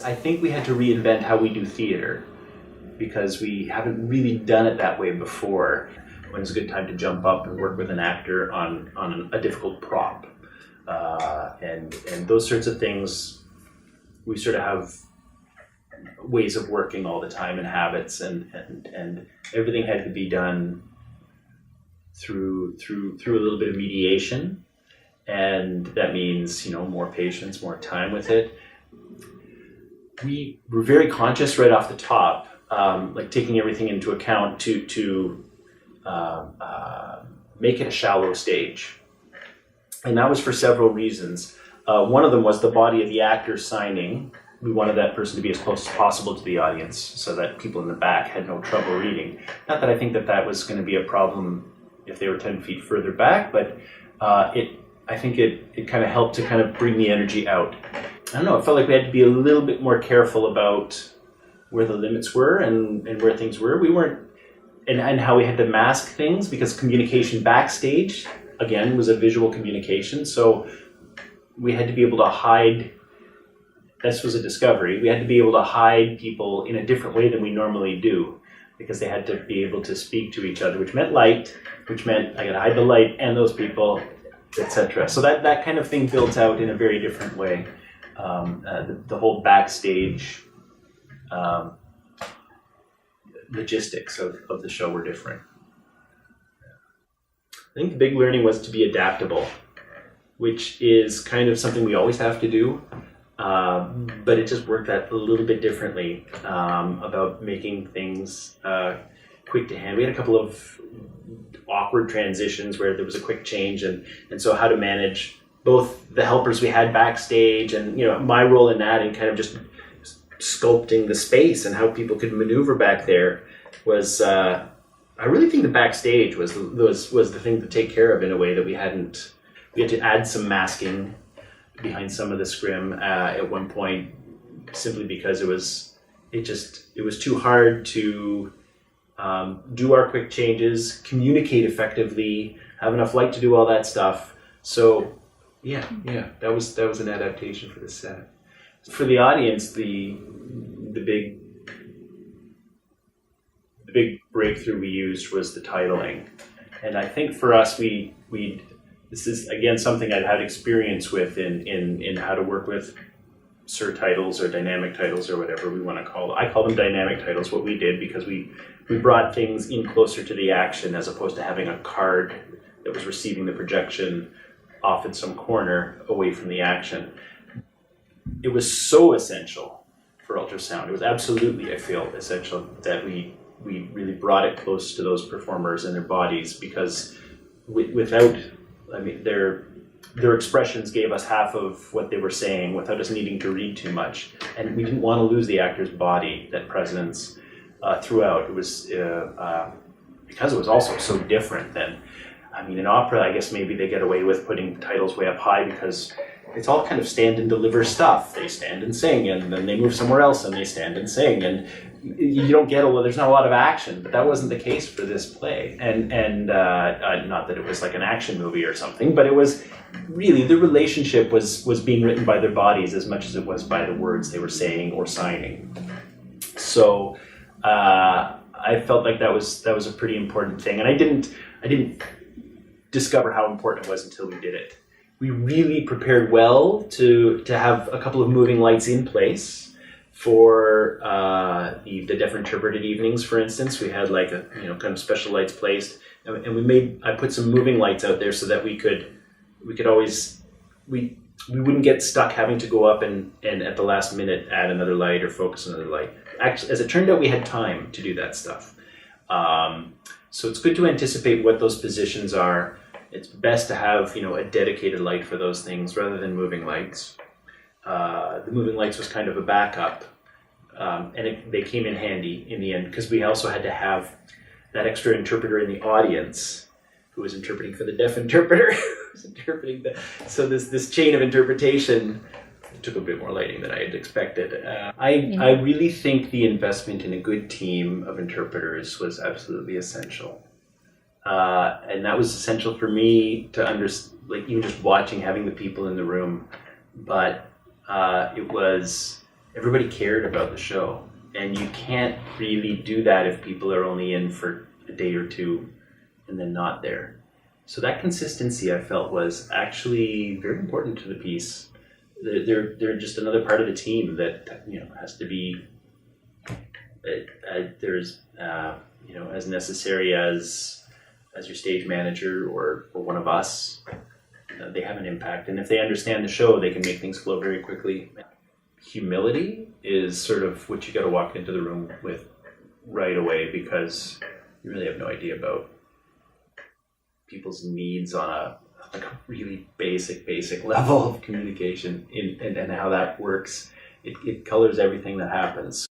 I think we had to reinvent how we do theater because we haven't really done it that way before. When it's a good time to jump up and work with an actor on a difficult prop. And those sorts of things, we sort of have ways of working all the time and habits, and everything had to be done through a little bit of mediation, and that means more patience, more time with it. We were very conscious right off the top, like taking everything into account to make it a shallow stage, and that was for several reasons. One of them was the body of the actor signing. We wanted that person to be as close as possible to the audience so that people in the back had no trouble reading. Not that I think that was going to be a problem if they were 10 feet further back, but I think it kind of helped to kind of bring the energy out. I don't know, it felt like we had to be a little bit more careful about where the limits were and where things were. We weren't, and how we had to mask things, because communication backstage, again, was a visual communication, so we had to be able to hide. This was a discovery. We had to be able to hide people in a different way than we normally do, because they had to be able to speak to each other, which meant light, which meant I got to hide the light and those people, etc. So that kind of thing built out in a very different way. The whole backstage logistics of the show were different. I think the big learning was to be adaptable, which is kind of something we always have to do. But it just worked out a little bit differently, about making things quick to hand. We had a couple of awkward transitions where there was a quick change, and so how to manage both the helpers we had backstage and my role in that, and kind of just sculpting the space and how people could maneuver back there was. I really think the backstage was the thing to take care of in a way that we had to add some masking behind some of the scrim at one point, simply because it was too hard to do our quick changes, communicate effectively, have enough light to do all that stuff. So yeah, that was an adaptation for the set. For the audience, the big breakthrough we used was the titling, and I think for us this is again something I'd had experience with in how to work with surtitles or dynamic titles or whatever we want to call it. I call them dynamic titles, what we did, because we brought things in closer to the action as opposed to having a card that was receiving the projection off in some corner away from the action. It was so essential for ultrasound. It was absolutely, I feel, essential that we really brought it close to those performers and their bodies, because without, their expressions gave us half of what they were saying without us needing to read too much. And we didn't want to lose the actor's body, that presence throughout. It was, because it was also so different than, in opera, I guess maybe they get away with putting titles way up high because it's all kind of stand and deliver stuff. They stand and sing, and then they move somewhere else and they stand and sing, and you don't get there's not a lot of action, but that wasn't the case for this play. And not that it was like an action movie or something, but it was really, the relationship was being written by their bodies as much as it was by the words they were saying or signing. So I felt like that was a pretty important thing, and I didn't discover how important it was until we did it. We really prepared well to have a couple of moving lights in place for the deaf interpreted evenings, for instance. We had like a kind of special lights placed, and I put some moving lights out there so that we could always we wouldn't get stuck having to go up and at the last minute add another light or focus another light. Actually, as it turned out, we had time to do that stuff. So it's good to anticipate what those positions are. It's best to have a dedicated light for those things rather than moving lights. The moving lights was kind of a backup, and they came in handy in the end, because we also had to have that extra interpreter in the audience who was interpreting for the deaf interpreter. So this chain of interpretation took a bit more lighting than I had expected. I really think the investment in a good team of interpreters was absolutely essential. And that was essential for me to understand, like even just watching, having the people in the room. But it was everybody cared about the show. And you can't really do that if people are only in for a day or two and then not there. So that consistency, I felt, was actually very important to the piece. They're just another part of the team that, you know, has to be you know, as necessary as your stage manager or one of us. They have an impact, and if they understand the show, they can make things flow very quickly. Humility is sort of what you got to walk into the room with right away, because you really have no idea about people's needs on a really basic level of communication and how that works. It colors everything that happens.